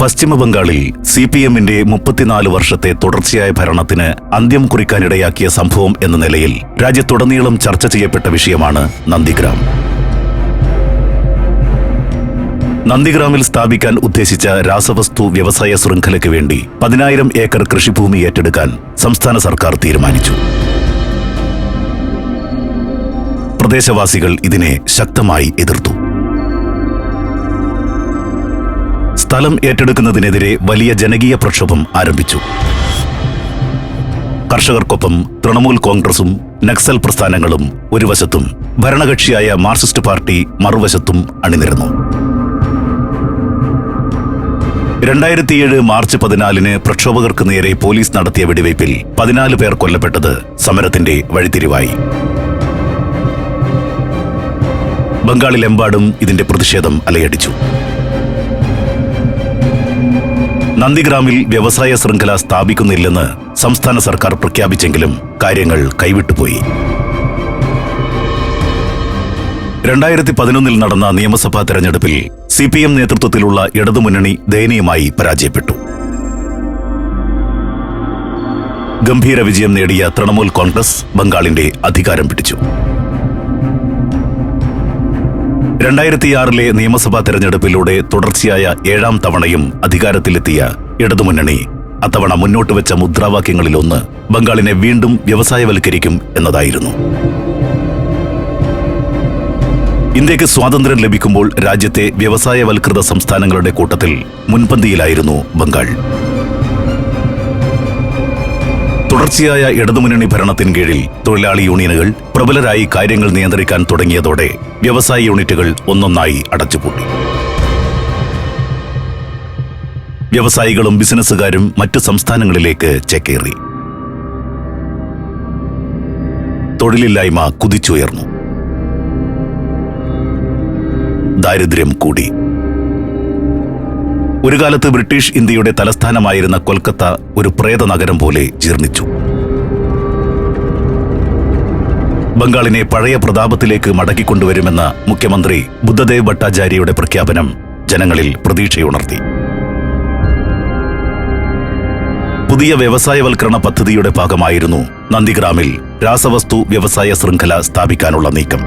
പശ്ചിമബംഗാളിൽ CPM-ന്റെ 34 വർഷത്തെ തുടർച്ചയായ ഭരണത്തിന് അന്ത്യം കുറിക്കാനിടയാക്കിയ സംഭവം എന്ന നിലയിൽ രാജ്യത്തുടനീളം ചർച്ച ചെയ്യപ്പെട്ട വിഷയമാണ് നന്ദിഗ്രാം. നന്ദിഗ്രാമിൽ സ്ഥാപിക്കാൻ ഉദ്ദേശിച്ച രാസവസ്തു വ്യവസായ ശൃംഖലയ്ക്ക് വേണ്ടി 10,000 ഏക്കർ കൃഷിഭൂമി ഏറ്റെടുക്കാൻ സംസ്ഥാന സർക്കാർ തീരുമാനിച്ചു. പ്രദേശവാസികൾ ഇതിനെ ശക്തമായി എതിർത്തു. സ്ഥലം ഏറ്റെടുക്കുന്നതിനെതിരെ വലിയ ജനകീയ പ്രക്ഷോഭം ആരംഭിച്ചു. കർഷകർക്കൊപ്പം തൃണമൂൽ കോൺഗ്രസും നക്സൽ പ്രസ്ഥാനങ്ങളും ഒരു വശത്തും ഭരണകക്ഷിയായ മാർക്സിസ്റ്റ് പാർട്ടി മറുവശത്തും അണിനിരന്നു. 2007 മാർച്ച് 14 പ്രക്ഷോഭകർക്ക് നേരെ പോലീസ് നടത്തിയ വെടിവയ്പിൽ 14 പേർ കൊല്ലപ്പെട്ടത് സമരത്തിന്റെ വഴിത്തിരിവായി. ബംഗാളിലെമ്പാടും ഇതിന്റെ പ്രതിഷേധം അലയടിച്ചു. നന്ദിഗ്രാമിൽ വ്യവസായ ശൃംഖല സ്ഥാപിക്കുന്നില്ലെന്ന് സംസ്ഥാന സർക്കാർ പ്രഖ്യാപിച്ചെങ്കിലും കാര്യങ്ങൾ കൈവിട്ടുപോയി. 2011 നടന്ന നിയമസഭാ തെരഞ്ഞെടുപ്പിൽ CPM നേതൃത്വത്തിലുള്ള ഇടതുമുന്നണി ദയനീയമായി പരാജയപ്പെട്ടു. ഗംഭീര വിജയം നേടിയ തൃണമൂൽ കോൺഗ്രസ് ബംഗാളിന്റെ അധികാരം പിടിച്ചു. 2006 നിയമസഭാ തെരഞ്ഞെടുപ്പിലൂടെ തുടർച്ചയായ 7ാം തവണയും അധികാരത്തിലെത്തിയ ഇടതുമുന്നണി അത്തവണ മുന്നോട്ട് വെച്ച മുദ്രാവാക്യങ്ങളിലൊന്ന് ബംഗാളിനെ വീണ്ടും വ്യവസായവൽക്കരിക്കും എന്നതായിരുന്നു. ഇന്ത്യക്ക് സ്വാതന്ത്ര്യം ലഭിക്കുമ്പോൾ രാജ്യത്തെ വ്യവസായവൽകൃത സംസ്ഥാനങ്ങളുടെ കൂട്ടത്തിൽ മുൻപന്തിയിലായിരുന്നു ബംഗാൾ. തുടർച്ചയായ ഇടതുമുന്നണി ഭരണത്തിൻ കീഴിൽ തൊഴിലാളി യൂണിയനുകൾ പ്രബലരായി കാര്യങ്ങൾ നിയന്ത്രിക്കാൻ തുടങ്ങിയതോടെ വ്യവസായ യൂണിറ്റുകൾ ഒന്നൊന്നായി അടച്ചുപൂട്ടി. വ്യവസായികളും ബിസിനസ്സുകാരും മറ്റു സംസ്ഥാനങ്ങളിലേക്ക് ചേക്കേറി. തൊഴിലില്ലായ്മ കുതിച്ചുയർന്നു. ദാരിദ്ര്യം കൂടി. ഒരു കാലത്ത് ബ്രിട്ടീഷ് ഇന്ത്യയുടെ തലസ്ഥാനമായിരുന്ന കൊൽക്കത്ത ഒരു പ്രേത നഗരം പോലെ ജീർണിച്ചു. ബംഗാളിനെ പഴയ പ്രതാപത്തിലേക്ക് മടക്കിക്കൊണ്ടുവരുമെന്ന മുഖ്യമന്ത്രി ബുദ്ധദേവ് ഭട്ടാചാര്യയുടെ പ്രഖ്യാപനം ജനങ്ങളിൽ പ്രതീക്ഷയുണർത്തി. പുതിയ വ്യവസായവൽക്കരണ പദ്ധതിയുടെ ഭാഗമായിരുന്നു നന്ദിഗ്രാമിൽ രാസവസ്തു വ്യവസായ ശൃംഖല സ്ഥാപിക്കാനുള്ള നീക്കം.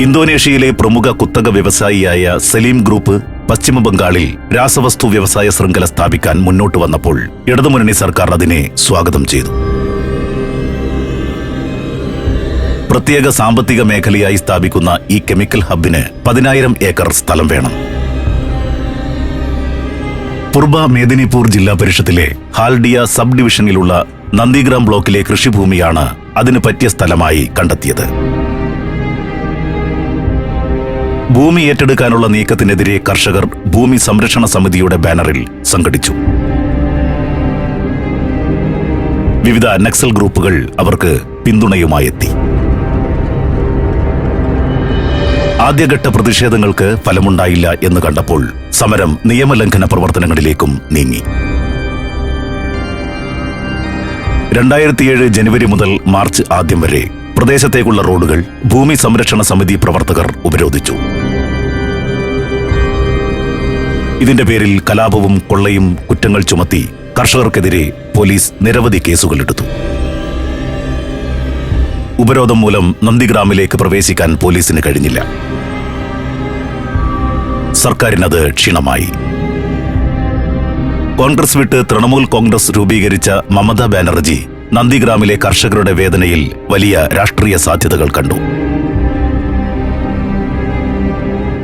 ഇന്തോനേഷ്യയിലെ പ്രമുഖ കുത്തക വ്യവസായിയായ സലീം ഗ്രൂപ്പ് പശ്ചിമബംഗാളിൽ രാസവസ്തു വ്യവസായ ശൃംഖല സ്ഥാപിക്കാൻ മുന്നോട്ട് വന്നപ്പോൾ ഇടതുമുന്നണി സർക്കാർ അതിനെ സ്വാഗതം ചെയ്തു. പ്രത്യേക സാമ്പത്തിക മേഖലയായി സ്ഥാപിക്കുന്ന ഈ കെമിക്കൽ ഹബ്ബിന് 10,000 ഏക്കർ സ്ഥലം വേണം. പൂർബ മേദിനിപൂർ ജില്ലാ പരിഷത്തിലെ ഹാൽഡിയ സബ് ഡിവിഷനിലുള്ള നന്ദിഗ്രാം ബ്ലോക്കിലെ കൃഷിഭൂമിയാണ് അതിന് പറ്റിയ സ്ഥലമായി കണ്ടെത്തിയത്. ഭൂമി ഏറ്റെടുക്കാനുള്ള നീക്കത്തിനെതിരെ കർഷകർ ഭൂമി സംരക്ഷണ സമിതിയുടെ ബാനറിൽ സംഘടിച്ചു. വിവിധ നക്സൽ ഗ്രൂപ്പുകൾ അവർക്ക് പിന്തുണയുമായെത്തി. ആദ്യഘട്ട പ്രതിഷേധങ്ങൾക്ക് ഫലമുണ്ടായില്ല എന്ന് കണ്ടപ്പോൾ സമരം നിയമലംഘന പ്രവർത്തനങ്ങളിലേക്കും നീങ്ങി. 2007 ജനുവരി മുതൽ മാർച്ച് ആദ്യം വരെ പ്രദേശത്തേക്കുള്ള റോഡുകൾ ഭൂമി സംരക്ഷണ സമിതി പ്രവർത്തകർ ഉപരോധിച്ചു. ഇതിന്റെ പേരിൽ കലാപവും കൊള്ളയും കുറ്റങ്ങൾ ചുമത്തി കർഷകർക്കെതിരെ പോലീസ് നിരവധി കേസുകളെടുത്തു. ഉപരോധം മൂലം നന്ദിഗ്രാമിലേക്ക് പ്രവേശിക്കാൻ പോലീസിന് കഴിഞ്ഞില്ല. സർക്കാരിനത് ക്ഷീണമായി. കോൺഗ്രസ് വിട്ട് തൃണമൂൽ കോൺഗ്രസ് രൂപീകരിച്ച മമതാ ബാനർജി നന്ദിഗ്രാമിലെ കർഷകരുടെ വേദനയിൽ വലിയ രാഷ്ട്രീയ സാധ്യതകൾ കണ്ടു.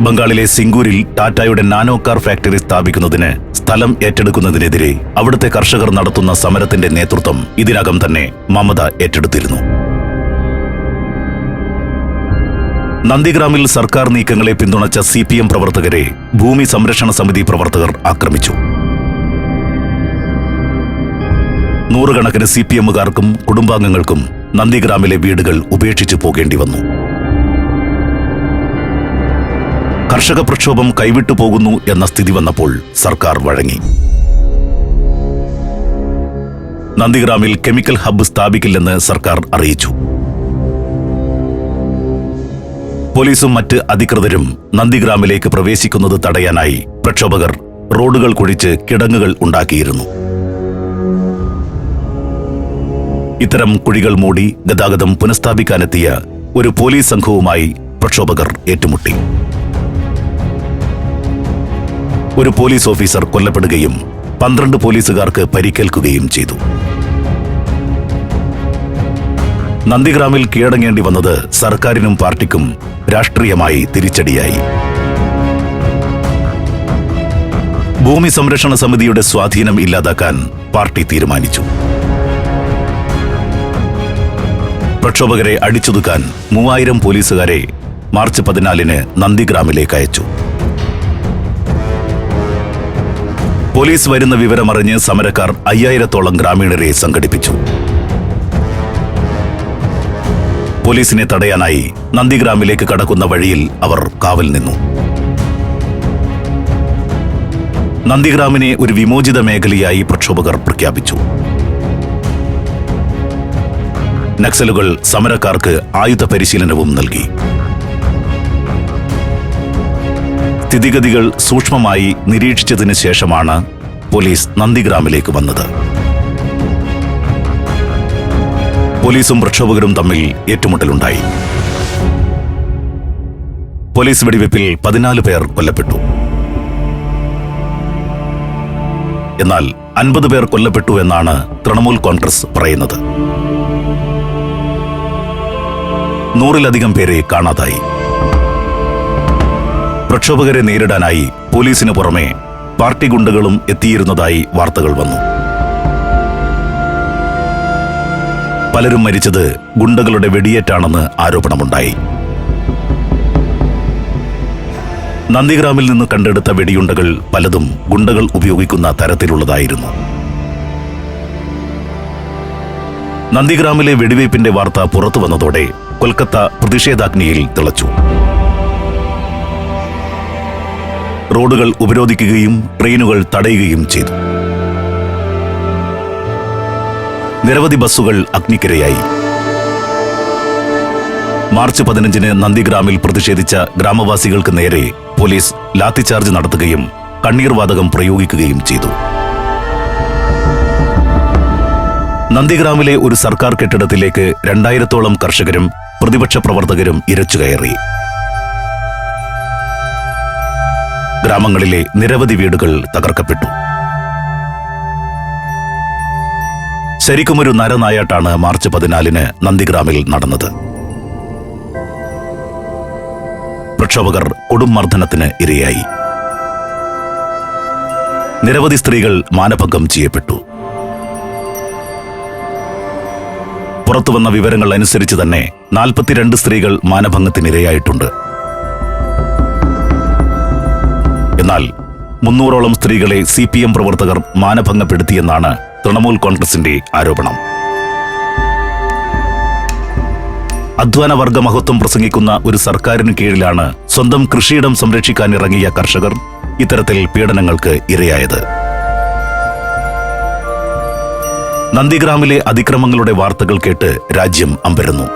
ബംഗാളിലെ സിംഗൂരിൽ ടാറ്റയുടെ നാനോ കാർ ഫാക്ടറി സ്ഥാപിക്കുന്നതിന് സ്ഥലം ഏറ്റെടുക്കുന്നതിനെതിരെ അവിടുത്തെ കർഷകർ നടത്തുന്ന സമരത്തിന്റെ നേതൃത്വം ഇതിനകം തന്നെ മമത ഏറ്റെടുത്തിരുന്നു. നന്ദിഗ്രാമിൽ സർക്കാർ നീക്കങ്ങളെ പിന്തുണച്ച CPM പ്രവർത്തകരെ ഭൂമി സംരക്ഷണ സമിതി പ്രവർത്തകർ ആക്രമിച്ചു. നൂറുകണക്കിന് CPM-കാർക്കും കുടുംബാംഗങ്ങൾക്കും നന്ദിഗ്രാമിലെ വീടുകൾ ഉപേക്ഷിച്ചു പോകേണ്ടി വന്നു. കർഷക പ്രക്ഷോഭം കൈവിട്ടു പോകുന്നു എന്ന സ്ഥിതി വന്നപ്പോൾ സർക്കാർ വഴങ്ങി. നന്ദിഗ്രാമിൽ കെമിക്കൽ ഹബ്ബ് സ്ഥാപിക്കില്ലെന്ന് സർക്കാർ അറിയിച്ചു. പോലീസും മറ്റ് അധികൃതരും നന്ദിഗ്രാമിലേക്ക് പ്രവേശിക്കുന്നത് തടയാനായി പ്രക്ഷോഭകർ റോഡുകൾ കുഴിച്ച് കിടങ്ങുകൾ ഉണ്ടാക്കിയിരുന്നു. ഇത്തരം കുഴികൾ മൂടി ഗതാഗതം പുനഃസ്ഥാപിക്കാനെത്തിയ ഒരു പോലീസ് സംഘവുമായി പ്രക്ഷോഭകർ ഏറ്റുമുട്ടി. ഒരു പോലീസ് ഓഫീസർ കൊല്ലപ്പെടുകയും 12 പോലീസുകാർക്ക് പരിക്കേൽക്കുകയും ചെയ്തു. നന്ദിഗ്രാമിൽ കീഴടങ്ങേണ്ടി വന്നത് സർക്കാരിനും പാർട്ടിക്കും രാഷ്ട്രീയമായി തിരിച്ചടിയായി. ഭൂമി സംരക്ഷണ സമിതിയുടെ സ്വാധീനം ഇല്ലാതാക്കാൻ പാർട്ടി തീരുമാനിച്ചു. പ്രക്ഷോഭകരെ അടിച്ചൊതുക്കാൻ 3000 പോലീസുകാരെ മാർച്ച് 14 നന്ദിഗ്രാമിലേക്ക് അയച്ചു. പോലീസ് വരുന്ന വിവരമറിഞ്ഞ് സമരക്കാർ 5000-ഓളം ഗ്രാമീണരെ സംഘടിപ്പിച്ചു. പോലീസിനെ തടയാനായി നന്ദിഗ്രാമിലേക്ക് കടക്കുന്ന വഴിയിൽ അവർ കാവൽ നിന്നു. നന്ദിഗ്രാമിനെ ഒരു വിമോചിത മേഖലയായി പ്രക്ഷോഭകർ പ്രഖ്യാപിച്ചു. നക്സലുകൾ സമരക്കാർക്ക് ആയുധ പരിശീലനവും നൽകി. സ്ഥിതിഗതികൾ സൂക്ഷ്മമായി നിരീക്ഷിച്ചതിന് ശേഷമാണ് പോലീസ് നന്ദിഗ്രാമിലേക്ക് വന്നത്. പോലീസും പ്രക്ഷോഭകരും തമ്മിൽ ഏറ്റുമുട്ടലുണ്ടായി. പോലീസ് വെടിവെപ്പിൽ 14 പേർ കൊല്ലപ്പെട്ടു. എന്നാൽ 50 പേർ കൊല്ലപ്പെട്ടു എന്നാണ് തൃണമൂൽ കോൺഗ്രസ് പറയുന്നത്. 100-ലധികം പേരെ കാണാതായി. പ്രക്ഷോഭകരെ നേരിടാനായി പോലീസിന് പുറമെ പാർട്ടി ഗുണ്ടകളും എത്തിയിരുന്നതായി വാർത്തകൾ വന്നു. പലരും മരിച്ചത് ഗുണ്ടകളുടെ വെടിയേറ്റാണെന്ന് ആരോപണമുണ്ടായി. നന്ദിഗ്രാമിൽ നിന്ന് കണ്ടെടുത്ത വെടിയുണ്ടകൾ പലതും ഗുണ്ടകൾ ഉപയോഗിക്കുന്ന തരത്തിലുള്ളതായിരുന്നു. നന്ദിഗ്രാമിലെ വെടിവയ്പ്പിന്റെ വാർത്ത പുറത്തു വന്നതോടെ കൊൽക്കത്ത പ്രതിഷേധാഗ്നിയിൽ തിളച്ചു. റോഡുകൾ ഉപരോധിക്കുകയും ട്രെയിനുകൾ തടയുകയും ചെയ്തു. നിരവധി ബസ്സുകൾ അഗ്നിക്കിരയായി. മാർച്ച് 15 നന്ദിഗ്രാമിൽ പ്രതിഷേധിച്ച ഗ്രാമവാസികൾക്ക് നേരെ പോലീസ് ലാത്തിചാർജ് നടത്തുകയും കണ്ണീർവാതകം പ്രയോഗിക്കുകയും ചെയ്തു. നന്ദിഗ്രാമിലെ ഒരു സർക്കാർ കെട്ടിടത്തിലേക്ക് 2000-ഓളം കർഷകരും പ്രതിപക്ഷ പ്രവർത്തകരും ഇരച്ചുകയറി. ഗ്രാമങ്ങളിലെ നിരവധി വീടുകൾ തകർക്കപ്പെട്ടു. ശരിക്കുമൊരു നരനായാട്ടാണ് മാർച്ച് 14 നന്ദിഗ്രാമിൽ നടന്നത്. പ്രക്ഷോഭകർ കൊടുംമർദ്ദനത്തിന് ഇരയായി. നിരവധി സ്ത്രീകൾ മാനഭംഗം ചെയ്യപ്പെട്ടു. പുറത്തുവന്ന വിവരങ്ങൾ അനുസരിച്ച് തന്നെ 42 സ്ത്രീകൾ മാനഭംഗത്തിനിരയായിട്ടുണ്ട്. എന്നാൽ 300-ഓളം സ്ത്രീകളെ CPM പ്രവർത്തകർ മാനഭംഗപ്പെടുത്തിയെന്നാണ് തൃണമൂൽ കോൺഗ്രസിന്റെ ആരോപണം. അധ്വാനവർഗ മഹത്വം പ്രസംഗിക്കുന്ന ഒരു സർക്കാരിന് കീഴിലാണ് സ്വന്തം കൃഷിയിടം സംരക്ഷിക്കാൻ ഇറങ്ങിയ കർഷകർ ഇത്തരത്തിൽ പീഡനങ്ങൾക്ക് ഇരയായത്. നന്ദിഗ്രാമിലെ അതിക്രമങ്ങളുടെ വാർത്തകൾ കേട്ട് രാജ്യം അമ്പരന്നു.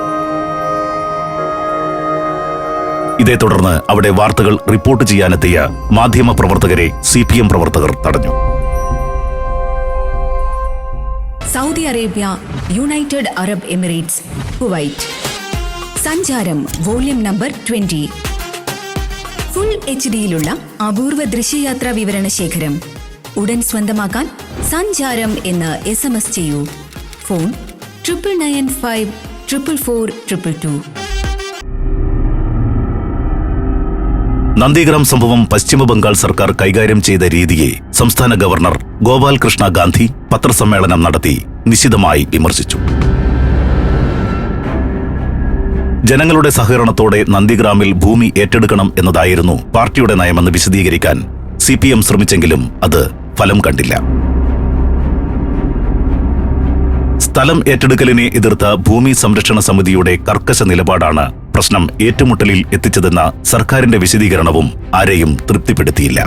ഇതേ തുടർന്ന് അവിടെ വാർത്തകൾ റിപ്പോർട്ട് ചെയ്യാനെത്തിയ മാധ്യമ പ്രവർത്തകരെ CPM പ്രവർത്തകർ തടഞ്ഞു. Saudi Arabia, United Arab Emirates, Kuwait. സഞ്ചാരം വോള്യം നമ്പർ 20. ഫുൾ HD-യിലുള്ള അപൂർവ ദൃശ്യയാത്രാ വിവരണ ശേഖരം ഉടൻ സ്വന്തമാക്കാൻ സഞ്ചാരം എന്ന് SMS ചെയ്യൂ. ഫോൺ 9995 444 222. നന്ദിഗ്രാം സംഭവം പശ്ചിമബംഗാൾ സർക്കാർ കൈകാര്യം ചെയ്ത രീതിയെ സംസ്ഥാന ഗവർണർ ഗോപാൽ കൃഷ്ണ ഗാന്ധി പത്രസമ്മേളനം നടത്തി നിശിതമായി വിമർശിച്ചു. ജനങ്ങളുടെ സഹകരണത്തോടെ നന്ദിഗ്രാമിൽ ഭൂമി ഏറ്റെടുക്കണം എന്നതായിരുന്നു പാർട്ടിയുടെ നയമെന്ന് വിശദീകരിക്കാൻ CPM ശ്രമിച്ചെങ്കിലും അത് ഫലം കണ്ടില്ല. സ്ഥലം ഏറ്റെടുക്കലിനെ എതിർത്ത ഭൂമി സംരക്ഷണ സമിതിയുടെ കർക്കശ നിലപാടാണ് പ്രശ്നം ഏറ്റുമുട്ടലിൽ എത്തിച്ചതെന്ന സർക്കാരിന്റെ വിശദീകരണവും ആരെയും തൃപ്തിപ്പെടുത്തിയില്ല.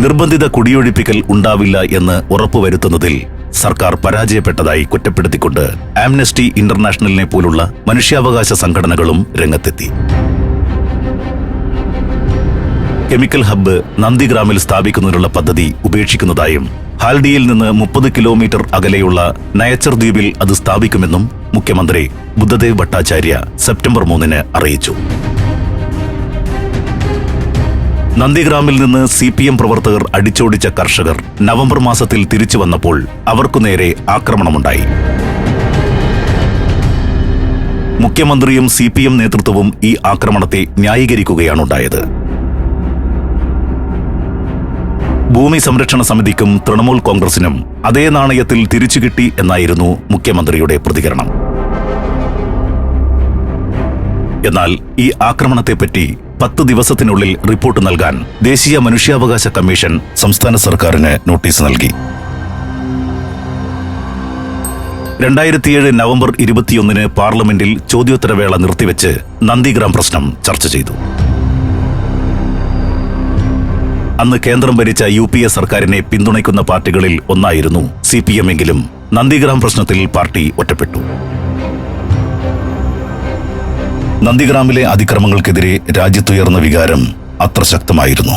നിർബന്ധിത കുടിയൊഴിപ്പിക്കൽ ഉണ്ടാവില്ല എന്ന് ഉറപ്പുവരുത്തുന്നതിൽ സർക്കാർ പരാജയപ്പെട്ടതായി കുറ്റപ്പെടുത്തിക്കൊണ്ട് ആംനസ്റ്റി ഇന്റർനാഷണലിനെ പോലുള്ള മനുഷ്യാവകാശ സംഘടനകളും രംഗത്തെത്തി. കെമിക്കൽ ഹബ്ബ് നന്ദിഗ്രാമിൽ സ്ഥാപിക്കുന്നതിനുള്ള പദ്ധതി ഉപേക്ഷിക്കുന്നതായും ഹാൽഡിയിൽ നിന്ന് 30 കിലോമീറ്റർ അകലെയുള്ള നയച്ചർ ദ്വീപിൽ അത് സ്ഥാപിക്കുമെന്നും മുഖ്യമന്ത്രി ബുദ്ധദേവ് ഭട്ടാചാര്യ സെപ്റ്റംബർ 3 അറിയിച്ചു. നന്ദിഗ്രാമിൽ നിന്ന് CPM പ്രവർത്തകർ അടിച്ചോടിച്ച കർഷകർ നവംബർ മാസത്തിൽ തിരിച്ചു വന്നപ്പോൾ അവർക്കു നേരെ ആക്രമണമുണ്ടായി. മുഖ്യമന്ത്രിയും CPM നേതൃത്വവും ഈ ആക്രമണത്തെ ന്യായീകരിക്കുകയാണുണ്ടായത്. ഭൂമി സംരക്ഷണ സമിതിക്കും തൃണമൂൽ കോൺഗ്രസിനും അതേ നാണയത്തിൽ തിരിച്ചുകിട്ടി എന്നായിരുന്നു മുഖ്യമന്ത്രിയുടെ പ്രതികരണം. എന്നാൽ ഈ ആക്രമണത്തെപ്പറ്റി 10 ദിവസത്തിനുള്ളിൽ റിപ്പോർട്ട് നൽകാൻ ദേശീയ മനുഷ്യാവകാശ കമ്മീഷൻ സംസ്ഥാന സർക്കാരിന് നോട്ടീസ് നൽകി. 2007 നവംബർ 21 പാർലമെന്റിൽ ചോദ്യോത്തരവേള നിർത്തിവെച്ച് നന്ദിഗ്രാം പ്രശ്നം ചർച്ച ചെയ്തു. അന്ന് കേന്ദ്രം ഭരിച്ച UPA സർക്കാരിനെ പിന്തുണയ്ക്കുന്ന പാർട്ടികളിൽ ഒന്നായിരുന്നു CPM എങ്കിലും നന്ദിഗ്രാം പ്രശ്നത്തിൽ പാർട്ടി ഒറ്റപ്പെട്ടു. നന്ദിഗ്രാമിലെ അതിക്രമങ്ങൾക്കെതിരെ രാജ്യത്തുയർന്ന വികാരം അത്ര ശക്തമായിരുന്നു.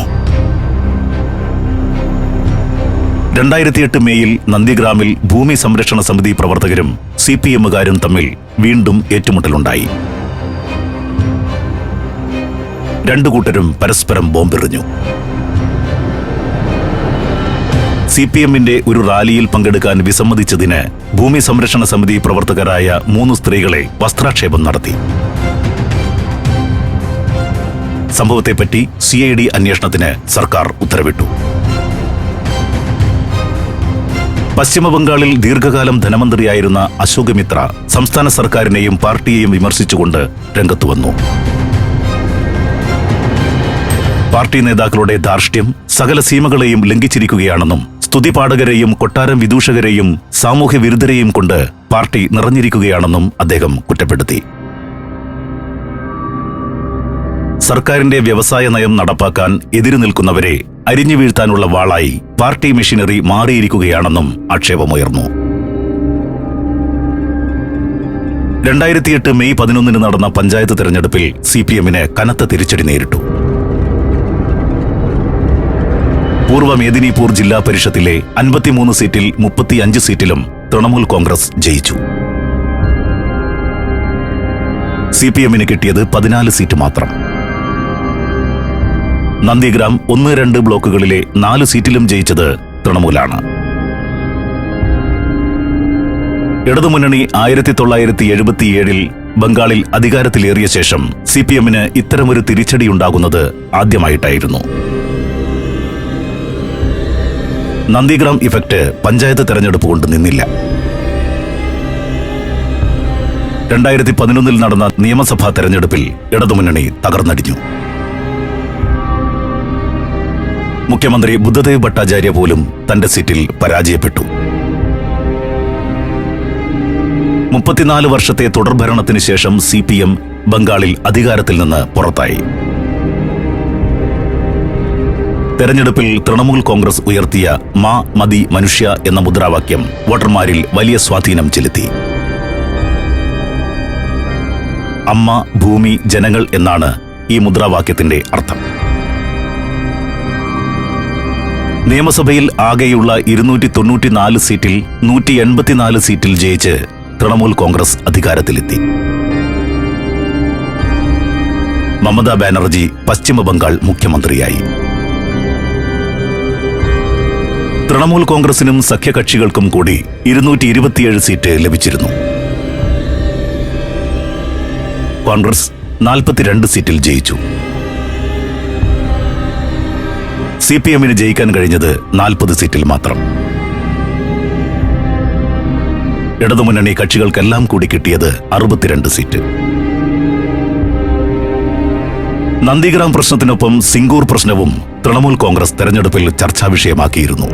2008 മേയിൽ നന്ദിഗ്രാമിൽ ഭൂമി സംരക്ഷണ സമിതി പ്രവർത്തകരും CPMകാരും തമ്മിൽ വീണ്ടും ഏറ്റുമുട്ടലുണ്ടായി. രണ്ടു കൂട്ടരും പരസ്പരം ബോംബെറിഞ്ഞു. CPMന്റെ ഒരു റാലിയിൽ പങ്കെടുക്കാൻ വിസമ്മതിച്ചതിന് ഭൂമി സംരക്ഷണ സമിതി പ്രവർത്തകരായ 3 സ്ത്രീകളെ വസ്ത്രാക്ഷേപം നടത്തി. സംഭവത്തെപ്പറ്റി CID അന്വേഷണത്തിന് സർക്കാർ ഉത്തരവിട്ടു. പശ്ചിമബംഗാളിൽ ദീർഘകാലം ധനമന്ത്രിയായിരുന്ന അശോക് മിത്ര സംസ്ഥാന സർക്കാരിനെയും പാർട്ടിയെയും വിമർശിച്ചുകൊണ്ട് രംഗത്തുവന്നു. പാർട്ടി നേതാക്കളുടെ ധാർഷ്ട്യം സകല സീമകളെയും ലംഘിച്ചിരിക്കുകയാണെന്നും സ്തുതിപാഠകരെയും കൊട്ടാരം വിദൂഷകരെയും സാമൂഹ്യ വിരുദ്ധരെയും കൊണ്ട് പാർട്ടി നിറഞ്ഞിരിക്കുകയാണെന്നും അദ്ദേഹം കുറ്റപ്പെടുത്തി. സർക്കാരിന്റെ വ്യവസായ നയം നടപ്പാക്കാൻ എതിരു നിൽക്കുന്നവരെ അരിഞ്ഞു വീഴ്ത്താനുള്ള വാളായി പാർട്ടി മെഷീനറി മാറിയിരിക്കുകയാണെന്നും ആക്ഷേപമുയർന്നു. 2008 മെയ് 11 നടന്ന പഞ്ചായത്ത് തെരഞ്ഞെടുപ്പിൽ CPMന് കനത്ത തിരിച്ചടി നേരിട്ടു. പൂർവ്വ മേദിനിപൂർ ജില്ലാ പരിഷത്തിലെ 53 സീറ്റിൽ 35 സീറ്റിലും തൃണമൂൽ കോൺഗ്രസ് ജയിച്ചു. CPMന് കിട്ടിയത് 14 സീറ്റ് മാത്രം. നന്ദിഗ്രാം 1-2 ബ്ലോക്കുകളിലെ 4 സീറ്റിലും ജയിച്ചത് തൃണമൂലാണ്. ഇടതുമുന്നണി 1977 ബംഗാളിൽ അധികാരത്തിലേറിയ ശേഷം CPMന് ഇത്തരമൊരു തിരിച്ചടിയുണ്ടാകുന്നത് ആദ്യമായിട്ടായിരുന്നു. നന്ദിഗ്രാം ഇഫക്റ്റ് പഞ്ചായത്ത് തെരഞ്ഞെടുപ്പ് കൊണ്ട് നിന്നില്ല. 2011 നടന്ന നിയമസഭാ തെരഞ്ഞെടുപ്പിൽ ഇടതുമുന്നണി തകർന്നടിഞ്ഞു. മുഖ്യമന്ത്രി ബുദ്ധദേവ് ഭട്ടാചാര്യ പോലും തന്റെ സീറ്റിൽ പരാജയപ്പെട്ടു. 34 വർഷത്തെ തുടർഭരണത്തിന് ശേഷം CPM ബംഗാളിൽ അധികാരത്തിൽ നിന്ന് പുറത്തായി. തെരഞ്ഞെടുപ്പിൽ തൃണമൂൽ കോൺഗ്രസ് ഉയർത്തിയ മാ മതി മനുഷ്യ എന്ന മുദ്രാവാക്യം വോട്ടർമാരിൽ വലിയ സ്വാധീനം ചെലുത്തി. അമ്മ, ഭൂമി, ജനങ്ങൾ എന്നാണ് ഈ മുദ്രാവാക്യത്തിന്റെ അർത്ഥം. നിയമസഭയിൽ ആകെയുള്ള 294 സീറ്റിൽ 184 സീറ്റിൽ ജയിച്ച് തൃണമൂൽ കോൺഗ്രസ് അധികാരത്തിലെത്തി. മമതാ ബാനർജി പശ്ചിമബംഗാൾ മുഖ്യമന്ത്രിയായി. തൃണമൂൽ കോൺഗ്രസിനും സഖ്യകക്ഷികൾക്കും കൂടി 227 സീറ്റ് ലഭിച്ചിരുന്നു. കോൺഗ്രസ് 42 സീറ്റിൽ ജയിച്ചു. CPMന് ജയിക്കാൻ കഴിഞ്ഞത് 40 സീറ്റിൽ മാത്രം. ഇടതുമുന്നണി കക്ഷികൾക്കെല്ലാം കൂടി കിട്ടിയത് 62 സീറ്റ്. നന്ദിഗ്രാം പ്രശ്നത്തിനൊപ്പം സിംഗൂർ പ്രശ്നവും തൃണമൂൽ കോൺഗ്രസ് തെരഞ്ഞെടുപ്പിൽ ചർച്ചാ വിഷയമാക്കിയിരുന്നു.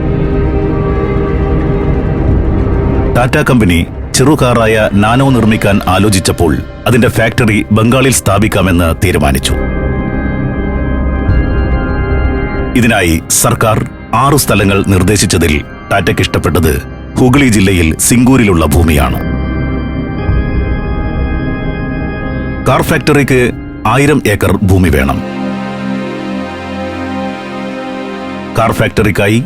ടാറ്റ കമ്പനി ചെറുകാറായ നാനോ നിർമ്മിക്കാൻ ആലോചിച്ചപ്പോൾ അതിന്റെ ഫാക്ടറി ബംഗാളിൽ സ്ഥാപിക്കാമെന്ന് തീരുമാനിച്ചു. ഇതിനായി സർക്കാർ 6 സ്ഥലങ്ങൾ നിർദ്ദേശിച്ചതിൽ ടാറ്റയ്ക്ക് ഇഷ്ടപ്പെട്ടത് ഹുഗ്ലി ജില്ലയിൽ സിംഗൂരിലുള്ള ഭൂമിയാണ്. കാർ ഫാക്ടറിക്ക് 1000 ഏക്കർ ഭൂമി വേണം. കാർ ഫാക്ടറിക്കായി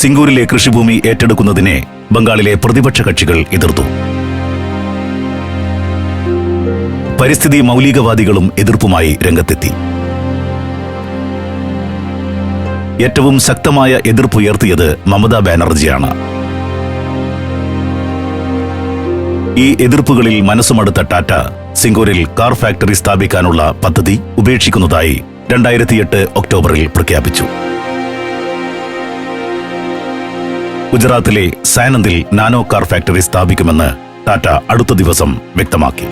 സിംഗൂരിലെ കൃഷിഭൂമി ഏറ്റെടുക്കുന്നതിനെ ബംഗാളിലെ പ്രതിപക്ഷ കക്ഷികൾ എതിർത്തു. പരിസ്ഥിതി മൗലികവാദികളും എതിർപ്പുമായി രംഗത്തെത്തി. ഏറ്റവും ശക്തമായ എതിർപ്പുയർത്തിയത് മമതാ ബാനർജിയാണ്. ഈ എതിർപ്പുകളിൽ മനസ്സുമടുത്ത ടാറ്റ സിംഗൂരിൽ കാർ ഫാക്ടറി സ്ഥാപിക്കാനുള്ള പദ്ധതി ഉപേക്ഷിക്കുന്നതായി 2008 ഒക്ടോബറിൽ പ്രഖ്യാപിച്ചു. ഗുജറാത്തിലെ സാനന്ദിൽ നാനോ കാർ ഫാക്ടറി സ്ഥാപിക്കുമെന്ന് ടാറ്റ അടുത്ത ദിവസം വ്യക്തമാക്കി.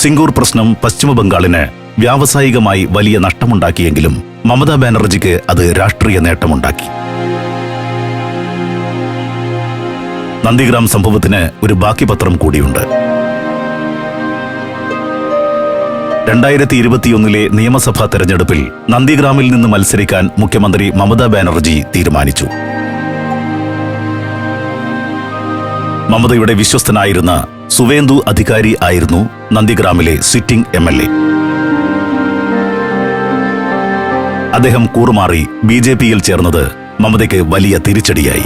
സിംഗൂർ പ്രശ്നം പശ്ചിമ ബംഗാളിന് വ്യാവസായികമായി വലിയ നഷ്ടമുണ്ടാക്കിയെങ്കിലും മമതാ ബാനർജിക്ക് അത് രാഷ്ട്രീയ നേട്ടമുണ്ടാക്കി. നന്ദിഗ്രാം സംഭവത്തിന് ഒരു ബാക്കി പത്രം കൂടിയുണ്ട്. 2021 നിയമസഭാ തെരഞ്ഞെടുപ്പിൽ നന്ദിഗ്രാമിൽ നിന്ന് മത്സരിക്കാൻ മുഖ്യമന്ത്രി മമതാ ബാനർജി തീരുമാനിച്ചു. മമതയുടെ വിശ്വസ്തനായിരുന്ന സുവേന്ദു അധികാരി ആയിരുന്നു നന്ദിഗ്രാമിലെ സിറ്റിംഗ് MLA. അദ്ദേഹം കൂറുമാറി BJPയിൽ ചേർന്നത് മമതയ്ക്ക് വലിയ തിരിച്ചടിയായി.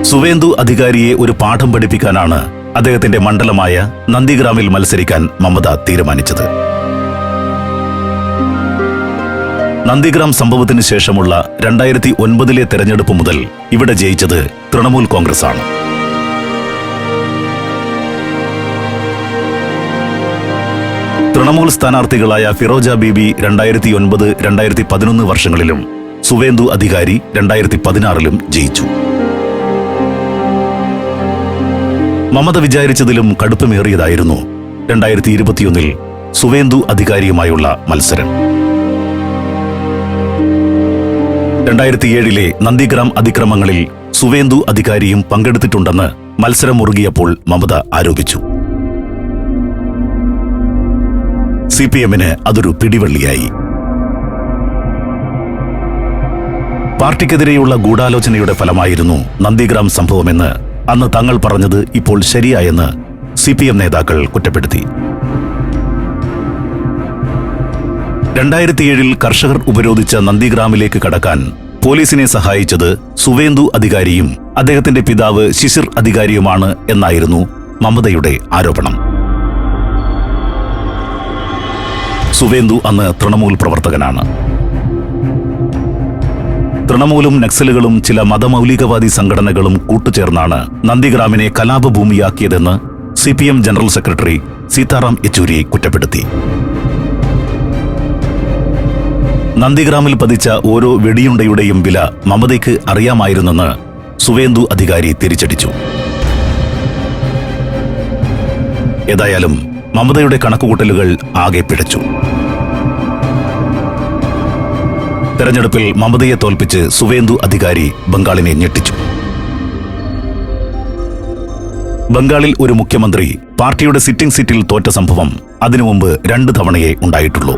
സുവേന്ദു അധികാരിയെ ഒരു പാഠം പഠിപ്പിക്കാനാണ് അദ്ദേഹത്തിന്റെ മണ്ഡലമായ നന്ദിഗ്രാമിൽ മത്സരിക്കാൻ മമത തീരുമാനിച്ചത്. നന്ദിഗ്രാം സംഭവത്തിന് ശേഷമുള്ള 2009 തെരഞ്ഞെടുപ്പ് മുതൽ ഇവിടെ ജയിച്ചത് തൃണമൂൽ കോൺഗ്രസ് ആണ്. തൃണമൂൽ സ്ഥാനാർത്ഥികളായ ഫിറോജ ബീബി 2009-2011 വർഷങ്ങളിലും സുവേന്ദു അധികാരി 2016 ജയിച്ചു. മമത വിചാരിച്ചതിലും കടുപ്പമേറിയതായിരുന്നു 2021 സുവേന്ദു അധികാരിയുമായുള്ള മത്സരം. 2007 നന്ദിഗ്രാം അതിക്രമങ്ങളിൽ സുവേന്ദു അധികാരിയും പങ്കെടുത്തിട്ടുണ്ടെന്ന് മത്സരം മുറുകിയപ്പോൾ മമത ആരോപിച്ചു. CPM-ന് അതൊരു പിടിവള്ളിയായി. പാർട്ടിക്കെതിരെയുള്ള ഗൂഢാലോചനയുടെ ഫലമായിരുന്നു നന്ദിഗ്രാം സംഭവമെന്ന് അന്ന് തങ്ങൾ പറഞ്ഞത് ഇപ്പോൾ ശരിയായെന്ന് CPM നേതാക്കൾ കുറ്റപ്പെടുത്തി. 2007 കർഷകർ ഉപരോധിച്ച നന്ദിഗ്രാമിലേക്ക് കടക്കാൻ പോലീസിനെ സഹായിച്ചത് സുവേന്ദു അധികാരിയും അദ്ദേഹത്തിന്റെ പിതാവ് ശിശിർ അധികാരിയുമാണ് എന്നായിരുന്നു മമതയുടെ ആരോപണം. സുവേന്ദു അന്ന് തൃണമൂൽ പ്രവർത്തകനാണ്. തൃണമൂലും നക്സലുകളും ചില മതമൗലികവാദി സംഘടനകളും കൂട്ടുചേർന്നാണ് നന്ദിഗ്രാമിനെ കലാപഭൂമിയാക്കിയതെന്ന് CPM general secretary Sitaram Yechury കുറ്റപ്പെടുത്തി. നന്ദിഗ്രാമിൽ പതിച്ച ഓരോ വെടിയുണ്ടയുടെയും വില മമതയ്ക്ക് അറിയാമായിരുന്നെന്ന് സുവേന്ദു അധികാരി തിരിച്ചടിച്ചു. ഏതായാലും മമതയുടെ കണക്കുകൂട്ടലുകൾ ആകെ പിഴച്ചു. തെരഞ്ഞെടുപ്പിൽ മമതയെ തോൽപ്പിച്ച് സുവേന്ദു അധികാരി ബംഗാളിനെ ഞെട്ടിച്ചു. ബംഗാളിൽ ഒരു മുഖ്യമന്ത്രി പാർട്ടിയുടെ സിറ്റിംഗ് സീറ്റിൽ തോറ്റ സംഭവം അതിനു മുമ്പ് 2 തവണയേ ഉണ്ടായിട്ടുള്ളൂ.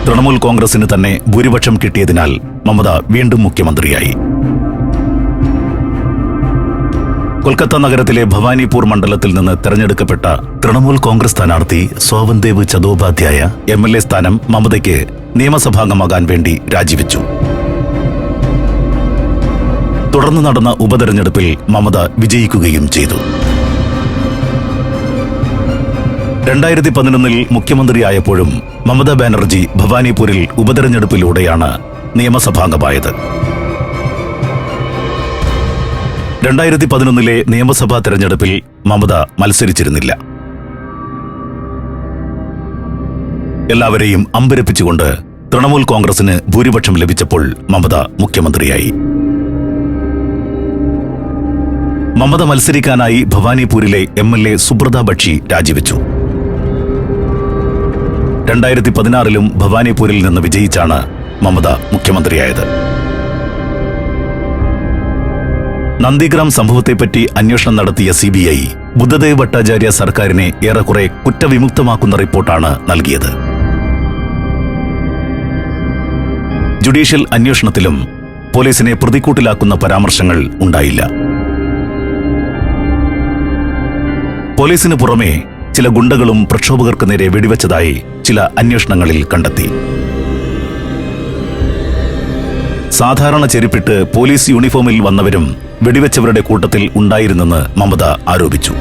തൃണമൂൽ കോൺഗ്രസിന് തന്നെ ഭൂരിപക്ഷം കിട്ടിയതിനാൽ മമത വീണ്ടും മുഖ്യമന്ത്രിയായി. കൊൽക്കത്ത നഗരത്തിലെ ഭവാനിപൂർ മണ്ഡലത്തിൽ നിന്ന് തെരഞ്ഞെടുക്കപ്പെട്ട തൃണമൂൽ കോൺഗ്രസ് സ്ഥാനാർത്ഥി സോവൻദേവ് ചതോപാധ്യായ MLA സ്ഥാനം മമതയ്ക്ക് നിയമസഭാംഗമാകാൻ വേണ്ടി രാജിവെച്ചു. തുടർന്ന് നടന്ന ഉപതെരഞ്ഞെടുപ്പിൽ മമത വിജയിക്കുകയും ചെയ്തു. 2011 മുഖ്യമന്ത്രിയായപ്പോഴും മമതാ ബാനർജി ഭവാനിപൂരിൽ ഉപതെരഞ്ഞെടുപ്പിലൂടെയാണ് നിയമസഭാംഗമായത്. 2011 നിയമസഭാ തെരഞ്ഞെടുപ്പിൽ മമത മത്സരിച്ചിരുന്നില്ല. എല്ലാവരെയും അമ്പരപ്പിച്ചുകൊണ്ട് തൃണമൂൽ കോൺഗ്രസിന് ഭൂരിപക്ഷം ലഭിച്ചപ്പോൾ മമത മുഖ്യമന്ത്രിയായി. മമത മത്സരിക്കാനായി ഭവാനിപൂരിലെ MLA സുബ്രത ബക്ഷി രാജിവെച്ചു. 2016 ഭവാനിപൂരിൽ നിന്ന് വിജയിച്ചാണ് മമത മുഖ്യമന്ത്രിയായത്. നന്ദിഗ്രാം സംഭവത്തെപ്പറ്റി അന്വേഷണം നടത്തിയ CBI ബുദ്ധദേവ് ഭട്ടാചാര്യ സർക്കാരിനെ ഏറെക്കുറെ കുറ്റവിമുക്തമാക്കുന്ന റിപ്പോർട്ടാണ് നൽകിയത്. ജുഡീഷ്യൽ അന്വേഷണത്തിലും പോലീസിനെ പ്രതിക്കൂട്ടിലാക്കുന്ന പരാമർശങ്ങൾ ഉണ്ടായില്ല. പോലീസിന് പുറമെ ചില ഗുണ്ടകളും പ്രക്ഷോഭകർക്ക് നേരെ വെടിവെച്ചതായി ചില അന്വേഷണങ്ങളിൽ കണ്ടെത്തി. സാധാരണ ചെരുപ്പിട്ട് പോലീസ് യൂണിഫോമിൽ വന്നവരും വെടിവെച്ചവരുടെ കൂട്ടത്തിൽ ഉണ്ടായിരുന്നെന്ന് മമത ആരോപിച്ചു.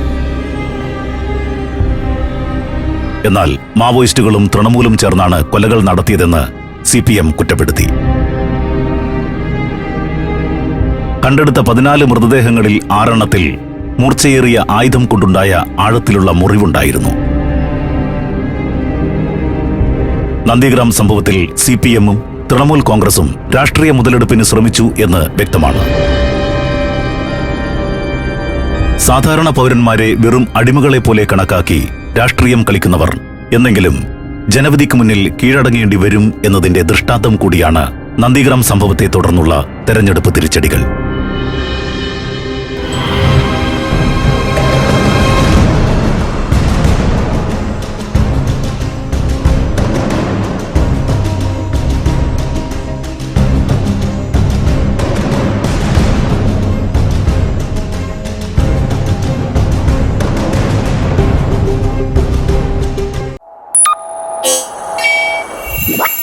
എന്നാൽ മാവോയിസ്റ്റുകളും തൃണമൂലും ചേർന്നാണ് കൊലകൾ നടത്തിയതെന്ന് CPM കുറ്റപ്പെടുത്തി. കണ്ടെടുത്ത 14 മൃതദേഹങ്ങളിൽ 6 എണ്ണത്തിൽ മൂർച്ചയേറിയ ആയുധം കൊണ്ടുണ്ടായ ആഴത്തിലുള്ള മുറിവുണ്ടായിരുന്നു. നന്ദിഗ്രാം സംഭവത്തിൽ CPM-ഉം തൃണമൂൽ കോൺഗ്രസും രാഷ്ട്രീയ മുതലെടുപ്പിന് ശ്രമിച്ചു എന്ന് വ്യക്തമാണ്. സാധാരണ പൗരന്മാരെ വെറും അടിമകളെ പോലെ കണക്കാക്കി രാഷ്ട്രീയം കളിക്കുന്നവർ എന്നെങ്കിലും ജനവിധിക്ക് മുന്നിൽ കീഴടങ്ങേണ്ടി വരും എന്നതിന്റെ ദൃഷ്ടാന്തം കൂടിയാണ് നന്ദിഗ്രാം സംഭവത്തെ തുടർന്നുള്ള തെരഞ്ഞെടുപ്പ് തിരിച്ചടികൾ. What?